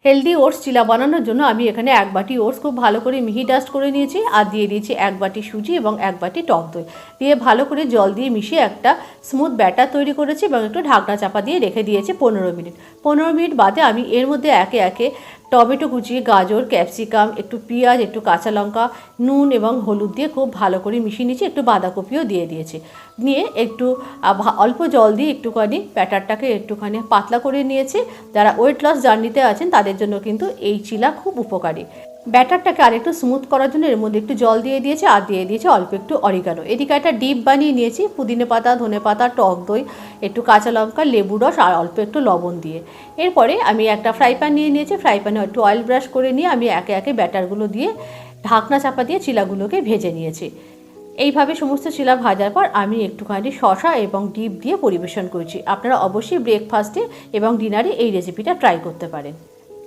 Healthy oats চিলা বানানোর জন্য আমি এখানে 1 বাটি ওটস খুব ভালো করে মিহি ডাস্ট করে নিয়েছি, আর দিয়ে দিয়েছি 1 বাটি সুজি এবং 1 বাটি টক দই দিয়ে ভালো করে জল দিয়ে মিশিয়ে একটা স্মুথ ব্যাটার তৈরি করেছি এবং একটু ঢাকনা চাপা দিয়ে রেখে দিয়েছি 15 মিনিট। 15 মিনিট বাদে আমি এর মধ্যে একে একে টমেটো কুচি, গাজর, ক্যাপসিকাম, একটু পেঁয়াজ, একটু কাঁচা লঙ্কা, নুন এবং হলুদ দিয়ে খুব ভালো করে মিশিয়ে নিয়েছি, একটু বাঁধাকপিও দিয়ে দিয়েছি। নিয়ে একটু অল্প জল দিয়ে একটুখানি ব্যাটারটাকে একটুখানি পাতলা করে নিয়েছি। যারা ওয়েট লস জার্নিতে আছেন তাদের জন্য কিন্তু এই চিলা খুব উপকারী। ব্যাটারটাকে আরেকটু স্মুথ করার জন্য এর মধ্যে একটু জল দিয়ে দিয়েছি, আর দিয়ে দিয়েছি অল্প একটু অরিগানো। এদিকে একটা ডিপ বানিয়ে নিয়েছি পুদিনা পাতা, ধনে পাতা, টক দই, একটু কাঁচা লঙ্কা, লেবু রস আর অল্প একটু লবণ দিয়ে। এরপরে আমি একটা ফ্রাই প্যান নিয়ে নিয়েছি, ফ্রাই প্যানে একটু অয়েল ব্রাশ করে নিয়ে আমি একে একে ব্যাটারগুলো দিয়ে ঢাকনা চাপা দিয়ে চিলাগুলোকে ভেজে নিয়েছি। এইভাবে সমস্ত চিলা ভাজার পর আমি একটুখানি শসা এবং ডিপ দিয়ে পরিবেশন করেছি। আপনারা অবশ্যই ব্রেকফাস্টে এবং ডিনারে এই রেসিপিটা ট্রাই করতে পারেন।